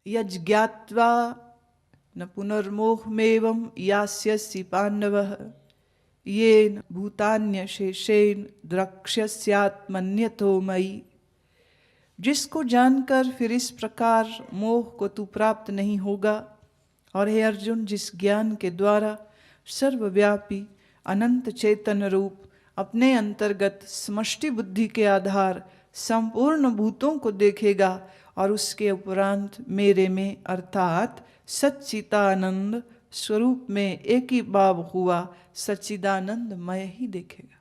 यज्ञात्वा न पुनर्मोहमेवं यास्यसि पांडवः येन भूतान्यशेषेण द्रक्ष्यस्यात्मन्यतो मयि। जिसको जानकर फिर इस प्रकार मोह को तू प्राप्त नहीं होगा। और हे अर्जुन, जिस ज्ञान के द्वारा सर्वव्यापी अनंत चेतन रूप अपने अंतर्गत समष्टि बुद्धि के आधार संपूर्ण भूतों को देखेगा और उसके उपरांत मेरे में अर्थात सच्चिदानंद स्वरूप में एक ही भाव हुआ सच्चिदानंदमय ही देखेगा।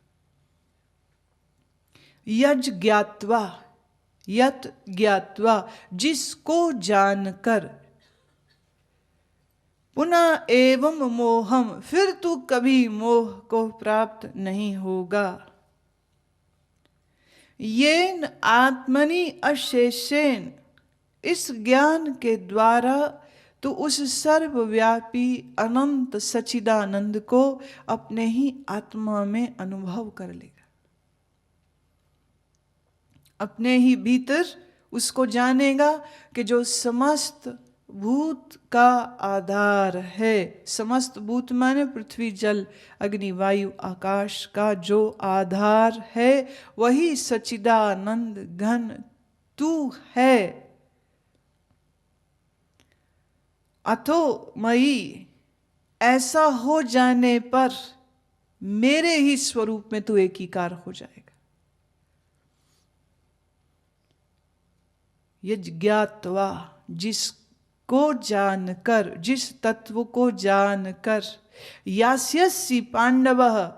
यज ज्ञात्वा, यत ज्ञात्वा, जिसको जानकर, पुनः एवं मोहम, फिर तू कभी मोह को प्राप्त नहीं होगा। येन आत्मनि अशेषेण, इस ज्ञान के द्वारा तू उस सर्वव्यापी अनंत सच्चिदानंद को अपने ही आत्मा में अनुभव कर लेगा। अपने ही भीतर उसको जानेगा कि जो समस्त भूत का आधार है, समस्त भूत माने पृथ्वी जल अग्नि वायु आकाश का जो आधार है वही सच्चिदानंद घन तू है। अथो मयि, ऐसा हो जाने पर मेरे ही स्वरूप में तू एकीकार हो जाएगा। यज्ञात्वा, जिसको जानकर, जिस तत्व को जानकर, यास्यसि पांडवः,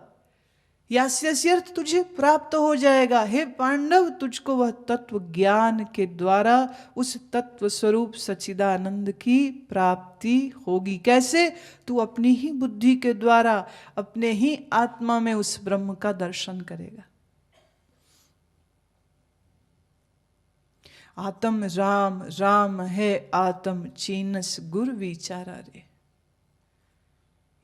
यास्यस्य अर्थ तुझे प्राप्त हो जाएगा। हे पांडव, तुझको वह तत्व ज्ञान के द्वारा उस तत्व स्वरूप सच्चिदानंद की प्राप्ति होगी। कैसे? तू अपनी ही बुद्धि के द्वारा अपने ही आत्मा में उस ब्रह्म का दर्शन करेगा। आत्म राम, राम है आत्म चीनस गुरु विचारा रे।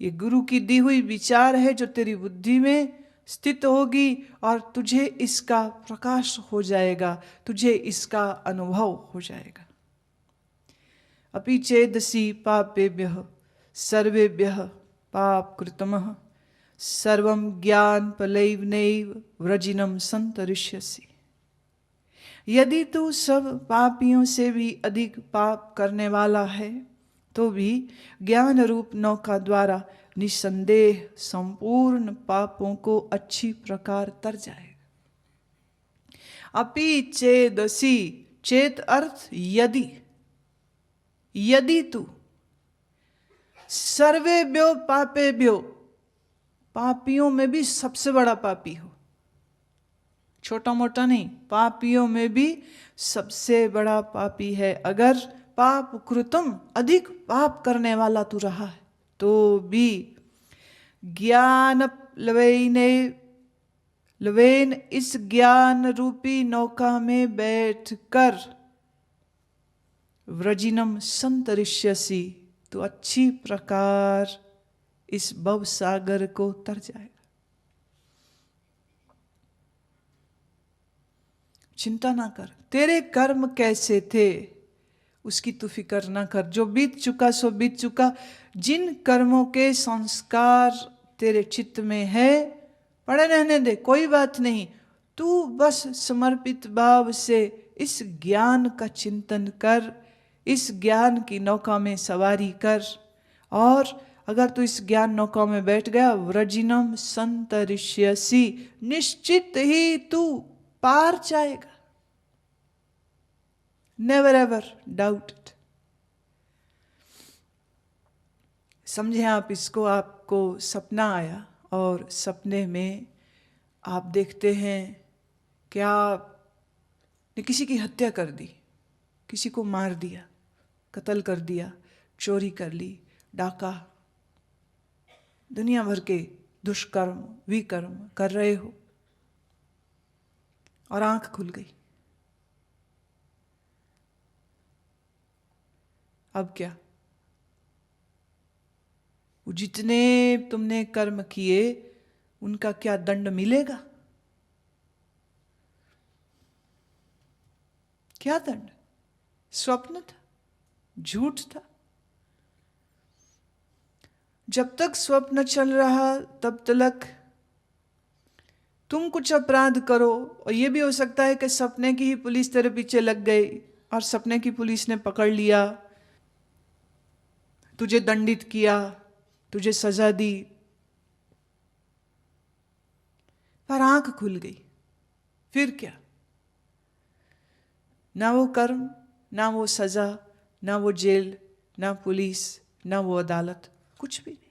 ये गुरु की दी हुई विचार है जो तेरी बुद्धि में स्थित होगी और तुझे इसका प्रकाश हो जाएगा, तुझे इसका अनुभव हो जाएगा। अपि चेदसि पापेभ्यः सर्वेभ्यः पाप कृतमः सर्वं ज्ञानफलैर्नैव वृजिनं संतरिष्यसि। यदि तू सब पापियों से भी अधिक पाप करने वाला है तो भी ज्ञान रूप नौका द्वारा निसंदेह संपूर्ण पापों को अच्छी प्रकार तर जाएगा। अपि चेदसि, चेत अर्थ यदि, यदि तू सर्वेभ्यो पापेभ्यो, पापियों में भी सबसे बड़ा पापी हो, छोटा मोटा नहीं, पापियों में भी सबसे बड़ा पापी है। अगर पाप कृतम, अधिक पाप करने वाला तू रहा है तो भी ज्ञान लवेन, इस ज्ञान रूपी नौका में बैठकर व्रजिनम संतरिष्यसि, तो अच्छी प्रकार इस भव सागर को तर जाएगा। चिंता ना कर, तेरे कर्म कैसे थे उसकी तू फिक्र ना कर। जो बीत चुका सो बीत चुका। जिन कर्मों के संस्कार तेरे चित्त में है पड़े रहने दे, कोई बात नहीं। तू बस समर्पित भाव से इस ज्ञान का चिंतन कर, इस ज्ञान की नौका में सवारी कर। और अगर तू इस ज्ञान नौका में बैठ गया, व्रजिनम संतरिष्यसि, निश्चित ही तू पार जाएगा। Never ever doubt it. समझे आप इसको? आपको सपना आया और सपने में आप देखते हैं कि आपने किसी की हत्या कर दी, किसी को मार दिया, कत्ल कर दिया, चोरी कर ली, डाका, दुनिया भर के दुष्कर्म विकर्म कर रहे हो और आंख खुल गई। अब क्या? जितने तुमने कर्म किए उनका क्या दंड मिलेगा? क्या दंड? स्वप्न था, झूठ था। जब तक स्वप्न चल रहा तब तक तुम कुछ अपराध करो, और ये भी हो सकता है कि सपने की ही पुलिस तेरे पीछे लग गई और सपने की पुलिस ने पकड़ लिया, तुझे दंडित किया, तुझे सजा दी, पर आंख खुल गई, फिर क्या? ना वो कर्म, ना वो सजा, ना वो जेल, ना पुलिस, ना वो अदालत, कुछ भी नहीं।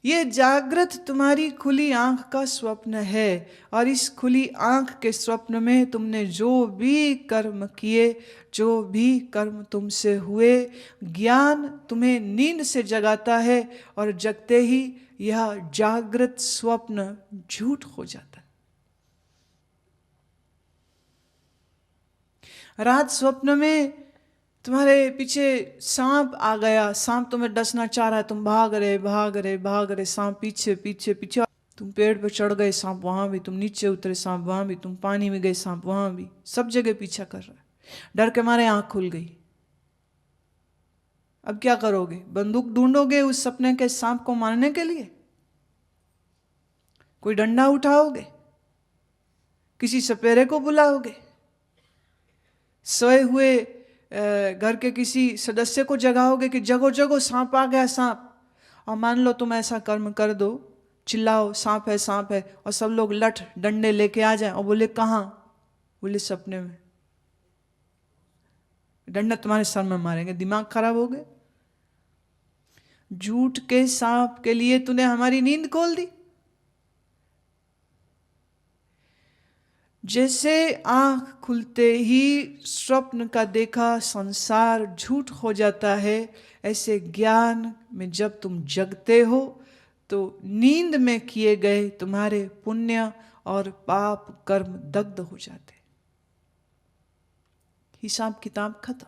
ये जागृत तुम्हारी खुली आंख का स्वप्न है, और इस खुली आंख के स्वप्न में तुमने जो भी कर्म किए, जो भी कर्म तुमसे हुए, ज्ञान तुम्हें नींद से जगाता है, और जगते ही यह जागृत स्वप्न झूठ हो जाता है। रात स्वप्न में तुम्हारे पीछे सांप आ गया, सांप तुम्हें डसना चाह रहा है, तुम भाग रहे, सांप पीछे पीछे पीछे, तुम पेड़ पे चढ़ गए, सांप वहां भी, तुम नीचे उतरे, सांप वहां भी, तुम पानी में गए, सांप वहां भी, सब जगह पीछा कर रहा है। डर के मारे आंख खुल गई। अब क्या करोगे? बंदूक ढूंढोगे उस सपने के सांप को मारने के लिए? कोई डंडा उठाओगे? किसी सपेरे को बुलाओगे? सोए हुए घर के किसी सदस्य को जगाओगे कि जगो जगो, सांप आ गया, सांप? और मान लो तुम ऐसा कर्म कर दो, चिल्लाओ सांप है सांप है, और सब लोग लठ डंडे लेके आ जाए और बोले कहाँ? बोले सपने में। डंडा तुम्हारे सर में मारेंगे, दिमाग खराब हो गए। झूठ के सांप के लिए तूने हमारी नींद खोल दी। जैसे आंख खुलते ही स्वप्न का देखा संसार झूठ हो जाता है, ऐसे ज्ञान में जब तुम जगते हो तो नींद में किए गए तुम्हारे पुण्य और पाप कर्म दग्ध हो जाते, हिसाब किताब खत्म।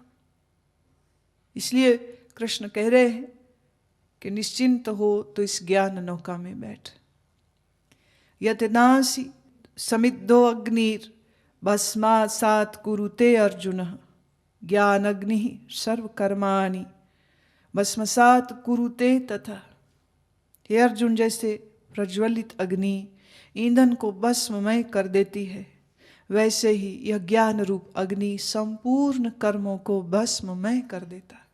इसलिए कृष्ण कह रहे हैं कि निश्चिंत हो तो इस ज्ञान नौका में बैठ। यतनासी समिद्धो अग्निर भस्मासात् कुरुते अर्जुन, ज्ञान अग्नि सर्व कर्माणि भस्मसात् कुरुते तथा। हे अर्जुन, जैसे प्रज्वलित अग्नि ईंधन को भस्ममय कर देती है, वैसे ही यह ज्ञान रूप अग्नि संपूर्ण कर्मों को भस्ममय कर देता है।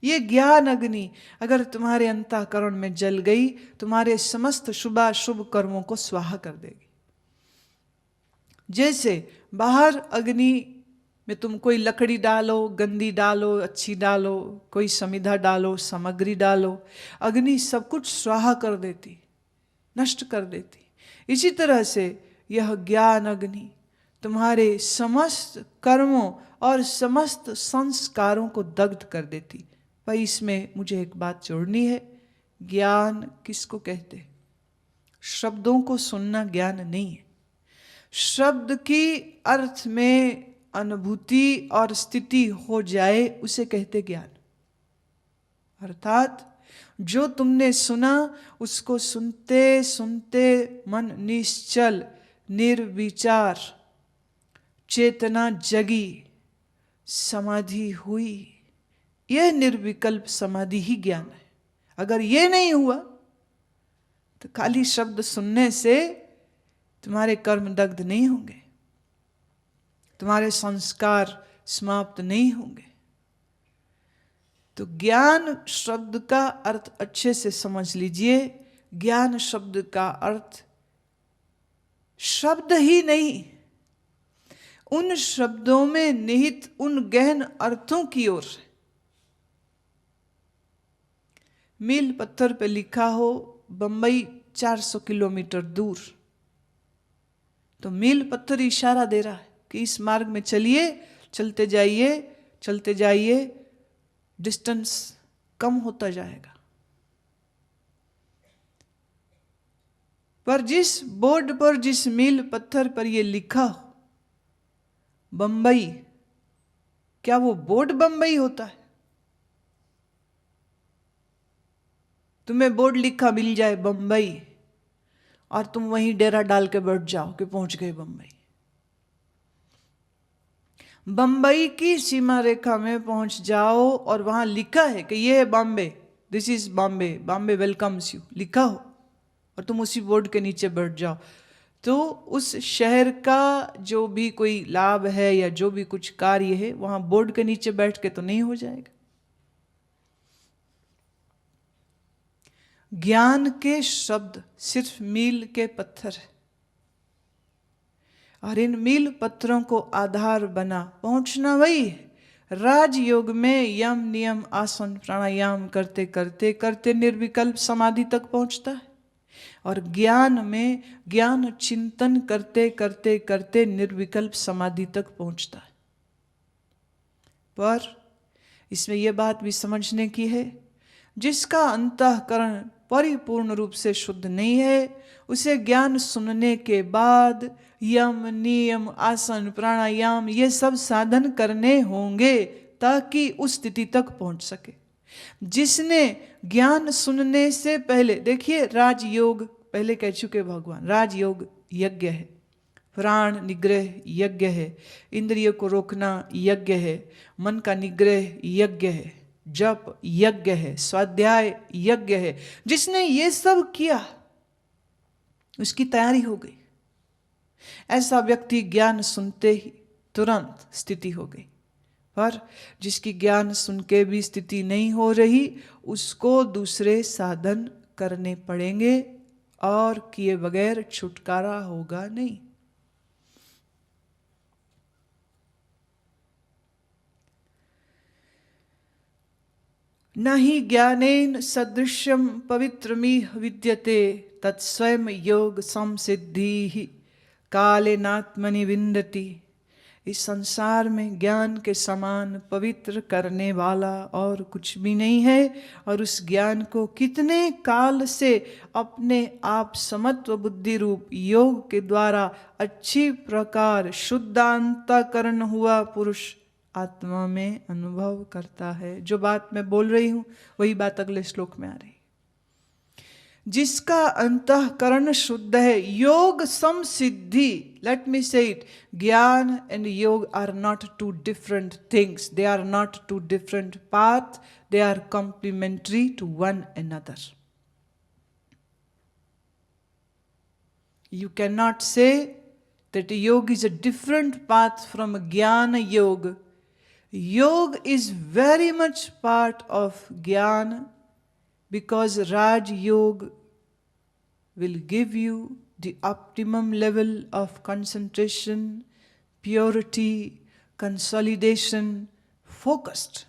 ये ज्ञान अग्नि अगर तुम्हारे अंतःकरण में जल गई, तुम्हारे समस्त शुभाशुभ कर्मों को स्वाहा कर देगी। जैसे बाहर अग्नि में तुम कोई लकड़ी डालो, गंदी डालो, अच्छी डालो, कोई समिधा डालो, सामग्री डालो, अग्नि सब कुछ स्वाहा कर देती, नष्ट कर देती। इसी तरह से यह ज्ञान अग्नि तुम्हारे समस्त कर्मों और समस्त संस्कारों को दग्ध कर देती। पर इसमें मुझे एक बात जोड़नी है, ज्ञान किसको कहते? शब्दों को सुनना ज्ञान नहीं है। शब्द की अर्थ में अनुभूति और स्थिति हो जाए उसे कहते ज्ञान। अर्थात जो तुमने सुना उसको सुनते सुनते मन निश्चल, निर्विचार, चेतना जगी, समाधि हुई, यह निर्विकल्प समाधि ही ज्ञान है। अगर यह नहीं हुआ तो खाली शब्द सुनने से तुम्हारे कर्म दग्ध नहीं होंगे, तुम्हारे संस्कार समाप्त नहीं होंगे। तो ज्ञान शब्द का अर्थ अच्छे से समझ लीजिए। ज्ञान शब्द का अर्थ शब्द ही नहीं, उन शब्दों में निहित उन गहन अर्थों की ओर। मील पत्थर पे लिखा हो बंबई 400 किलोमीटर दूर, तो मील पत्थर इशारा दे रहा है कि इस मार्ग में चलिए, चलते जाइए, चलते जाइए, डिस्टेंस कम होता जाएगा। पर जिस बोर्ड पर, जिस मील पत्थर पर यह लिखा हो बंबई, क्या वो बोर्ड बंबई होता है? तुम्हें बोर्ड लिखा मिल जाए बंबई और तुम वहीं डेरा डाल के बैठ जाओ कि पहुंच गए बंबई। बंबई की सीमा रेखा में पहुंच जाओ और वहां लिखा है कि ये है Bombay, this is Bombay, Bombay welcomes you, लिखा हो, और तुम उसी बोर्ड के नीचे बैठ जाओ, तो उस शहर का जो भी कोई लाभ है या जो भी कुछ कार्य है वहां बोर्ड के नीचे बैठ के तो नहीं हो जाएगा। ज्ञान के शब्द सिर्फ मील के पत्थर है, और इन मील पत्थरों को आधार बना पहुंचना वही है। राजयोग में यम नियम आसन प्राणायाम करते करते करते निर्विकल्प समाधि तक पहुंचता है, और ज्ञान में ज्ञान चिंतन करते करते करते निर्विकल्प समाधि तक पहुंचता है। पर इसमें यह बात भी समझने की है, जिसका अंतःकरण परिपूर्ण रूप से शुद्ध नहीं है, उसे ज्ञान सुनने के बाद यम नियम आसन प्राणायाम ये सब साधन करने होंगे ताकि उस स्थिति तक पहुंच सके। जिसने ज्ञान सुनने से पहले, देखिए राजयोग पहले कह चुके भगवान, राजयोग यज्ञ है, प्राण निग्रह यज्ञ है, इंद्रिय को रोकना यज्ञ है, मन का निग्रह यज्ञ है, जप यज्ञ है, स्वाध्याय यज्ञ है। जिसने ये सब किया उसकी तैयारी हो गई। ऐसा व्यक्ति ज्ञान सुनते ही तुरंत स्थिति हो गई। पर जिसकी ज्ञान सुन के भी स्थिति नहीं हो रही, उसको दूसरे साधन करने पड़ेंगे, और किए बगैर छुटकारा होगा नहीं। न हि ज्ञानेन सदृश्यम पवित्रमिह विद्यते तत्स्वयं योग संसिद्धि कालेनात्मनि विन्दति। इस संसार में ज्ञान के समान पवित्र करने वाला और कुछ भी नहीं है, और उस ज्ञान को कितने काल से अपने आप समत्व बुद्धि रूप योग के द्वारा अच्छी प्रकार शुद्धांतकरण हुआ पुरुष आत्मा में अनुभव करता है। जो बात मैं बोल रही हूं वही बात अगले श्लोक में आ रही। जिसका अंतःकरण शुद्ध है, योग समसिद्धि, लेट मी से it, gyan and yog are not two different things, they are not two different path, they are complementary to one another. You cannot say that yoga is a different path from jnana yoga. Yoga is very much part of jnana, because Raj Yoga will give you the optimum level of concentration, purity, consolidation, focused.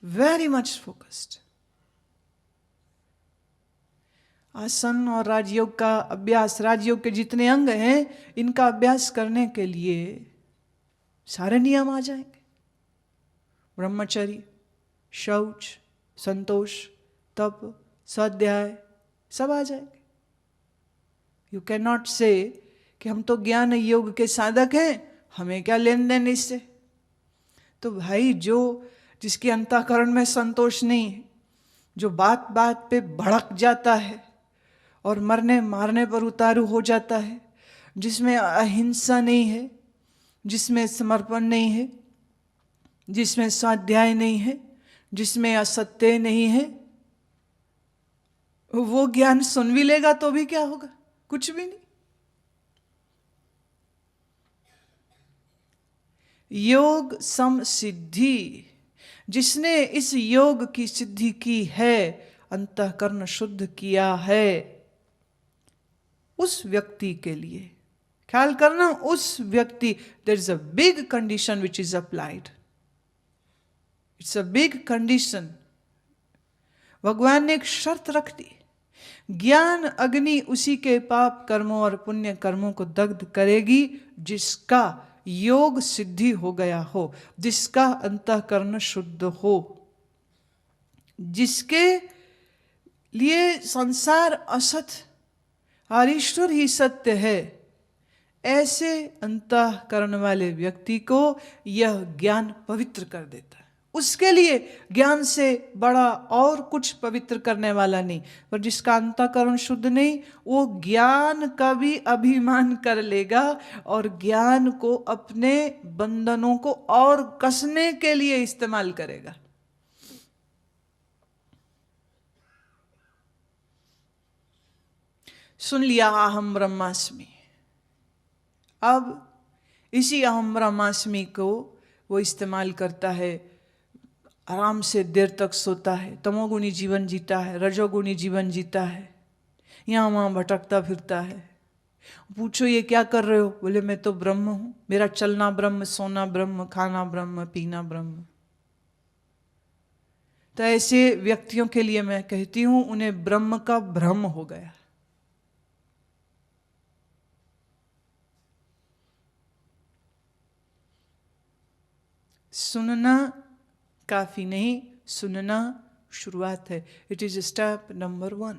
Very much focused. आसन और राजयोग का अभ्यास, राजयोग के जितने अंग हैं इनका अभ्यास करने के लिए सारे नियम आ जाएंगे। ब्रह्मचर्य, शौच, संतोष, तप, स्वाध्याय सब आ जाएंगे। यू कैन नॉट से कि हम तो ज्ञान योग के साधक हैं, हमें क्या लेन देन इससे। तो भाई जिसके अंतःकरण में संतोष नहीं है, जो बात बात पे भड़क जाता है और मरने मारने पर उतारू हो जाता है, जिसमें अहिंसा नहीं है, जिसमें समर्पण नहीं है, जिसमें स्वाध्याय नहीं है, जिसमें असत्य नहीं है, वो ज्ञान सुन भी लेगा तो भी क्या होगा? कुछ भी नहीं। योग समसिद्धि, जिसने इस योग की सिद्धि की है, अंतःकरण शुद्ध किया है, उस व्यक्ति के लिए ख्याल करना, उस व्यक्ति, there is a big condition which is applied, it's a big condition. भगवान ने एक शर्त रख दी, ज्ञान अग्नि उसी के पाप कर्मों और पुण्य कर्मों को दग्ध करेगी जिसका योग सिद्धि हो गया हो, जिसका अंतःकरण शुद्ध हो, जिसके लिए संसार असत और ईश्वर ही सत्य है। ऐसे अंतःकरण वाले व्यक्ति को यह ज्ञान पवित्र कर देता है, उसके लिए ज्ञान से बड़ा और कुछ पवित्र करने वाला नहीं। पर जिसका अंतःकरण शुद्ध नहीं, वो ज्ञान का भी अभिमान कर लेगा और ज्ञान को अपने बंधनों को और कसने के लिए इस्तेमाल करेगा। सुन लिया अहम ब्रह्मास्मि। अब इसी अहम ब्रह्मास्मि को वो इस्तेमाल करता है, आराम से देर तक सोता है, तमोगुणी जीवन जीता है, रजोगुणी जीवन जीता है, यहाँ वहाँ भटकता फिरता है। पूछो ये क्या कर रहे हो? बोले मैं तो ब्रह्म हूं, मेरा चलना ब्रह्म, सोना ब्रह्म, खाना ब्रह्म, पीना ब्रह्म। तो ऐसे व्यक्तियों के लिए मैं कहती हूं, उन्हें ब्रह्म का भ्रम हो गया। सुनना काफी नहीं, सुनना शुरुआत है। It is step number 1।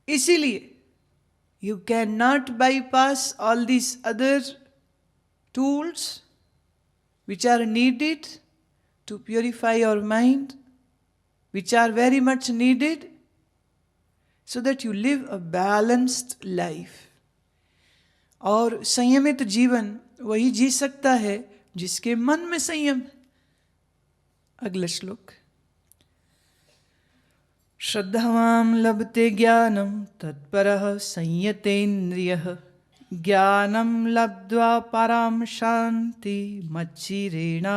इसीलिए you cannot bypass all these other tools which are needed to purify your mind, which are very much needed so that you live a balanced life. और संयमित जीवन वही जी सकता है जिसके मन में संयम। अगला श्लोक। श्रद्धावान लभते ज्ञानम तत्परः संयतेन्द्रियः, ज्ञानम लब्ध्वा पराम शांति मच्चिरेणाधिगच्छति।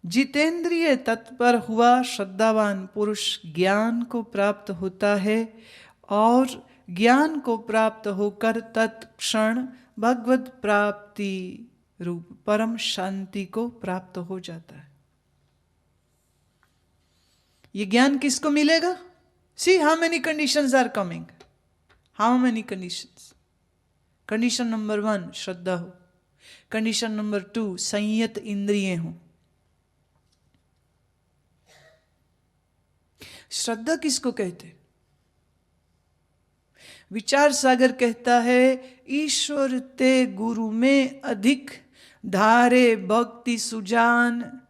जितेंद्रिय तत्पर हुआ श्रद्धावान पुरुष ज्ञान को प्राप्त होता है और ज्ञान को प्राप्त होकर तत्क्षण भगवत प्राप्ति रूप परम शांति को प्राप्त हो जाता है। ये ज्ञान किसको मिलेगा? See how many conditions are coming, how many conditions. Condition number 1 श्रद्धा हो, कंडीशन नंबर 2 संयत इंद्रिय हो। श्रद्धा किसको कहते? विचार सागर कहता है, ईश्वर ते गुरु में अधिक धारे भक्ति सुजान।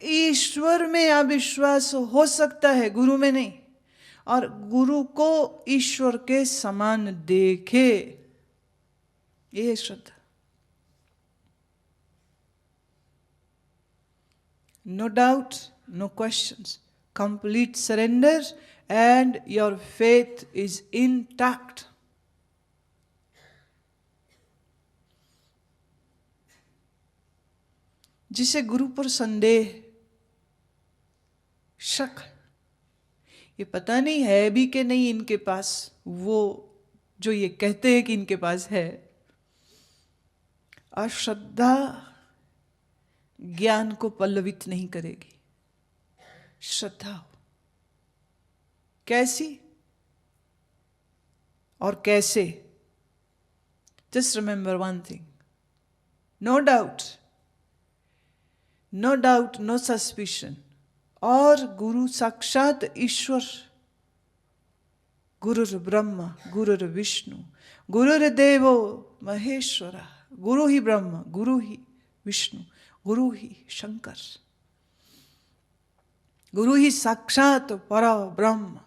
ईश्वर में अविश्वास हो सकता है, गुरु में नहीं। और गुरु को ईश्वर के समान देखे, ये श्रद्धा। No doubt, no questions, complete surrender and your faith is intact. जिसे गुरु पर संदेह, शक, ये पता नहीं है भी कि नहीं इनके पास वो जो ये कहते हैं कि इनके पास है, और श्रद्धा ज्ञान को पल्लवित नहीं करेगी। श्रद्धा हो कैसी और कैसे? Just remember one thing, no doubt, no doubt, no suspicion. और गुरु साक्षात ईश्वर, गुरुर ब्रह्म गुरुर विष्णु गुरुर्देवो महेश्वरा। गुरु ही ब्रह्म, गुरु ही विष्णु, गुरु ही शंकर, गुरु ही साक्षात पर ब्रह्म।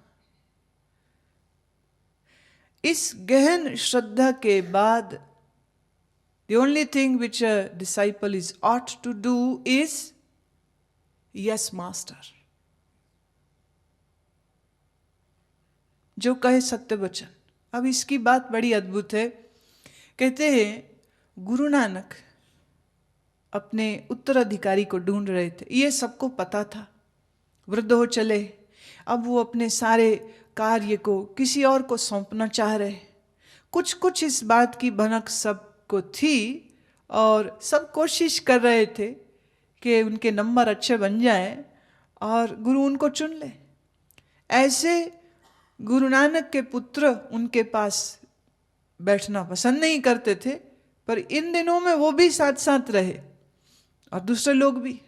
इस गहन श्रद्धा के बाद the only thing which a disciple is ought to do is yes master, जो कहे सत्य वचन। अब इसकी बात बड़ी अद्भुत है। कहते हैं गुरु नानक अपने उत्तराधिकारी को ढूंढ रहे थे, ये सबको पता था, वृद्ध हो चले, अब वो अपने सारे कार्य को किसी और को सौंपना चाह रहे। कुछ कुछ इस बात की भनक सबको थी और सब कोशिश कर रहे थे कि उनके नंबर अच्छे बन जाएं और गुरु उनको चुन ले। ऐसे गुरु नानक के पुत्र उनके पास बैठना पसंद नहीं करते थे, पर इन दिनों में वो भी साथ साथ रहे और दूसरे लोग भी।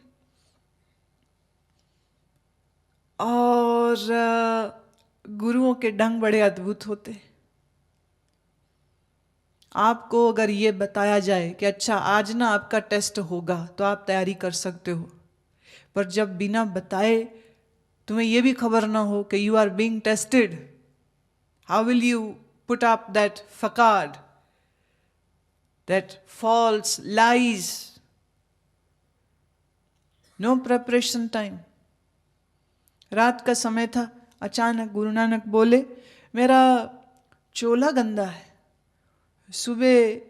और गुरुओं के ढंग बड़े अद्भुत होते। आपको अगर ये बताया जाए कि अच्छा आज ना आपका टेस्ट होगा तो आप तैयारी कर सकते हो, पर जब बिना बताए तुम्हें ये भी खबर ना हो कि you are being tested, how will you put up that facade, that false lies? No preparation time. रात का समय था, अचानक गुरु नानक बोले मेरा चोला गंदा है, सुबह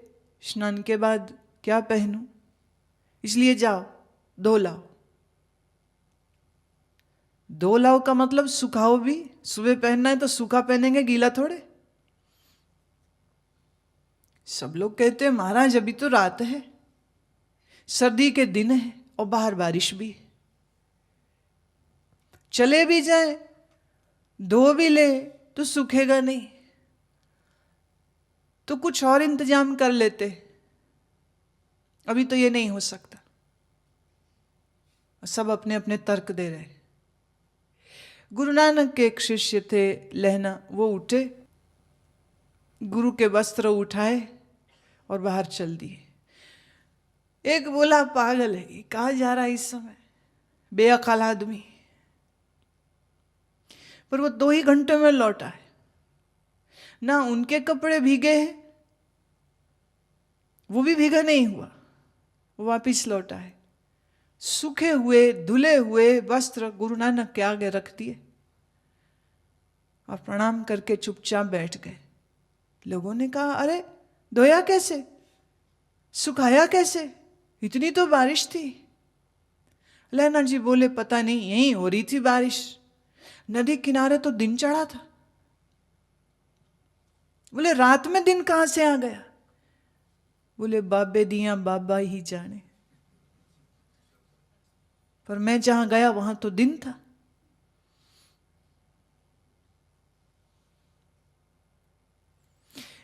स्नान के बाद क्या पहनूं, इसलिए जाओ धो लाओ। धो लाओ का मतलब सुखाओ भी, सुबह पहनना है तो सूखा पहनेंगे, गीला थोड़े। सब लोग कहते हैं महाराज अभी तो रात है, सर्दी के दिन है और बाहर बारिश भी, चले भी जाए धो भी ले तो सूखेगा नहीं, तो कुछ और इंतजाम कर लेते, अभी तो ये नहीं हो सकता। सब अपने अपने तर्क दे रहे। गुरु नानक के एक शिष्य थे लहना, वो उठे, गुरु के वस्त्र उठाए और बाहर चल दिए। एक बोला पागल है, कहाँ जा रहा है इस समय, बेअकल आदमी। पर वो 2 ही घंटे में लौटा है, ना उनके कपड़े भीगे हैं, वो भी भीगा नहीं हुआ, वो वापिस लौटा है। सूखे हुए धुले हुए वस्त्र गुरु नानक के आगे रख दिए और प्रणाम करके चुपचाप बैठ गए। लोगों ने कहा अरे धोया कैसे, सुखाया कैसे, इतनी तो बारिश थी। लहना जी बोले पता नहीं यहीं हो रही थी बारिश, नदी किनारे तो दिन चढ़ा था। बोले रात में दिन कहां से आ गया? बोले बाबे दिया बाबा ही जाने, पर मैं जहां गया वहां तो दिन था।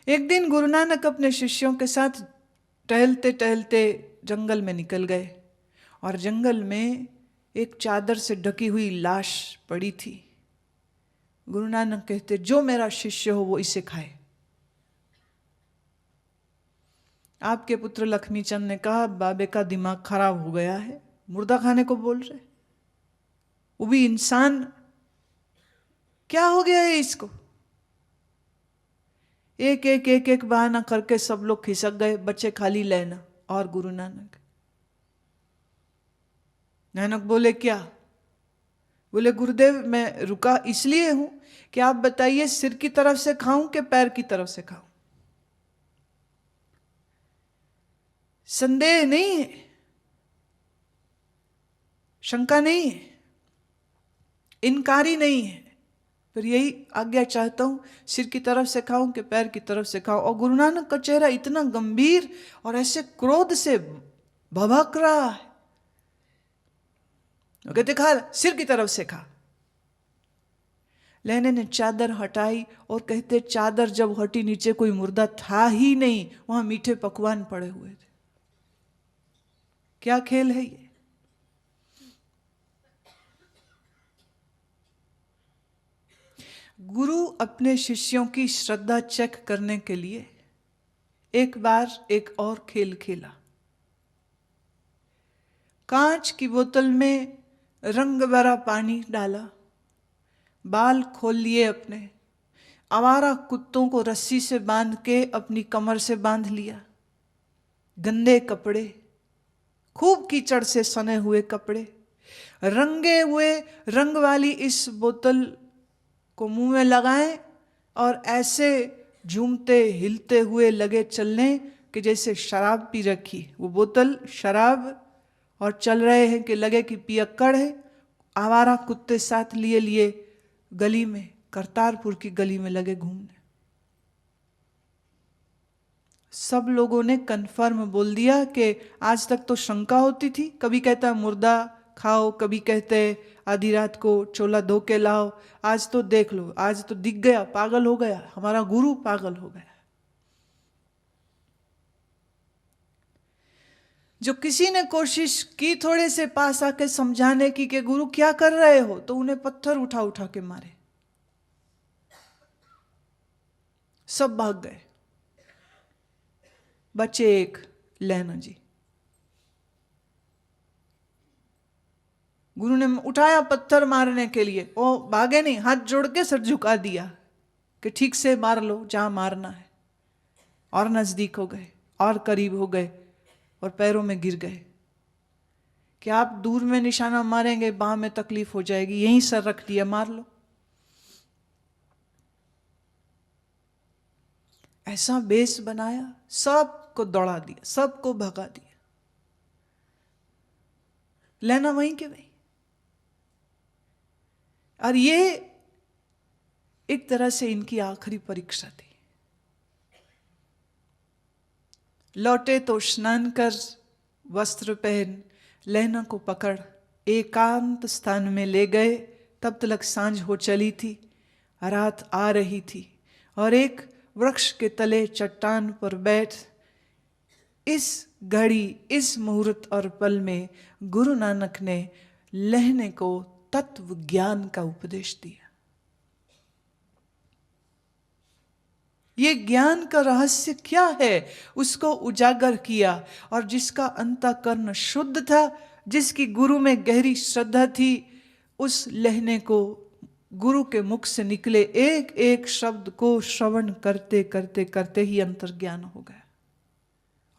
एक दिन गुरु नानक अपने शिष्यों के साथ टहलते टहलते जंगल में निकल गए और जंगल में एक चादर से ढकी हुई लाश पड़ी थी। गुरु नानक कहते जो मेरा शिष्य हो वो इसे खाए। आपके पुत्र लक्ष्मी चंद ने कहा बाबे का दिमाग खराब हो गया है, मुर्दा खाने को बोल रहे, वो भी इंसान, क्या हो गया है इसको? एक एक एक एक बहाना करके सब लोग खिसक गए, बच्चे खाली लहना और गुरु नानक। नानक बोले क्या? बोले गुरुदेव मैं रुका इसलिए हूं कि आप बताइए सिर की तरफ से खाऊं कि पैर की तरफ से खाऊं? संदेह नहीं है, शंका नहीं है, इनकारी नहीं है, पर यही आज्ञा चाहता हूं सिर की तरफ से खाऊं कि पैर की तरफ से खाऊं। और गुरु नानक का चेहरा इतना गंभीर और ऐसे क्रोध से भभक रहा है, कहते खा सिर की तरफ से खा। लहने ने चादर हटाई और कहते चादर जब हटी नीचे कोई मुर्दा था ही नहीं, वहां मीठे पकवान पड़े हुए थे। क्या खेल है ये? गुरु अपने शिष्यों की श्रद्धा चेक करने के लिए एक बार एक और खेल खेला। कांच की बोतल में रंग भरा पानी डाला, बाल खोल लिए अपने, आवारा कुत्तों को रस्सी से बांध के अपनी कमर से बांध लिया, गंदे कपड़े, खूब कीचड़ से सने हुए कपड़े, रंगे हुए रंग वाली इस बोतल को मुंह में लगाएं और ऐसे झूमते हिलते हुए लगे चलने कि जैसे शराब पी रखी, वो बोतल शराब, और चल रहे हैं कि लगे कि पियक्कड़ है। आवारा कुत्ते साथ लिए लिए गली में, करतारपुर की गली में लगे घूमने। सब लोगों ने कन्फर्म बोल दिया कि आज तक तो शंका होती थी, कभी कहता मुर्दा खाओ, कभी कहते आधी रात को चोला धो के लाओ, आज तो देख लो, आज तो दिख गया, पागल हो गया, हमारा गुरु पागल हो गया। जो किसी ने कोशिश की थोड़े से पास आके समझाने की कि गुरु क्या कर रहे हो, तो उन्हें पत्थर उठा उठा के मारे, सब भाग गए। बचे एक लैना जी। गुरु ने उठाया पत्थर मारने के लिए, वो भागे नहीं, हाथ जोड़ के सर झुका दिया कि ठीक से मार लो जहां मारना है। और नजदीक हो गए और करीब हो गए और पैरों में गिर गए कि आप दूर में निशाना मारेंगे, बाह में तकलीफ हो जाएगी, यहीं सर रख दिया, मार लो। ऐसा बेस बनाया, सबको दौड़ा दिया, सबको भगा दिया। लेना वहीं के वहीं। और ये एक तरह से इनकी आखिरी परीक्षा थी। लौटे तो स्नान कर, वस्त्र पहन, लहना को पकड़ एकांत स्थान में ले गए। तब तक सांझ हो चली थी, रात आ रही थी, और एक वृक्ष के तले चट्टान पर बैठ इस घड़ी, इस मुहूर्त और पल में गुरु नानक ने लहने को तत्व ज्ञान का उपदेश दिया। ये ज्ञान का रहस्य क्या है उसको उजागर किया, और जिसका अंतःकरण शुद्ध था, जिसकी गुरु में गहरी श्रद्धा थी, उस लहने को गुरु के मुख से निकले एक एक शब्द को श्रवण करते करते करते ही अंतर्ज्ञान हो गया।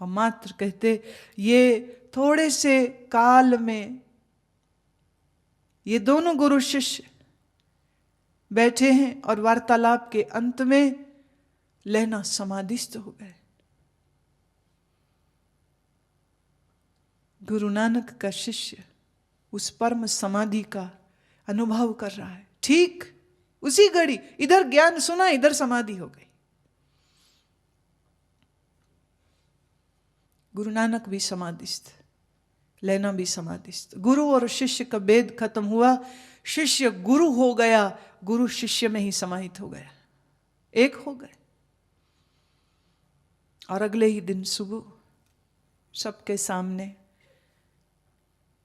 और मात्र कहते, ये थोड़े से काल में ये दोनों गुरु शिष्य बैठे हैं और वार्तालाप के अंत में लहना समाधिस्थ हो गए। गुरु नानक का शिष्य उस परम समाधि का अनुभव कर रहा है। ठीक उसी घड़ी इधर ज्ञान सुना, इधर समाधि हो गई। गुरु नानक भी समाधिस्थ, लहना भी समाधिस्थ। गुरु और शिष्य का भेद खत्म हुआ, शिष्य गुरु हो गया, गुरु शिष्य में ही समाहित हो गया, एक हो गए। और अगले ही दिन सुबह सबके सामने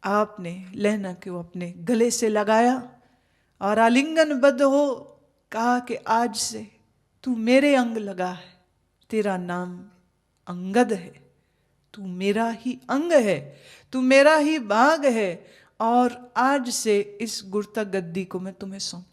आपने लहना को अपने गले से लगाया और आलिंगनबद्ध हो कहा कि आज से तू मेरे अंग लगा है, तेरा नाम अंगद है, तू मेरा ही अंग है, तू मेरा ही भाग है, और आज से इस गुरता गद्दी को मैं तुम्हें सौंप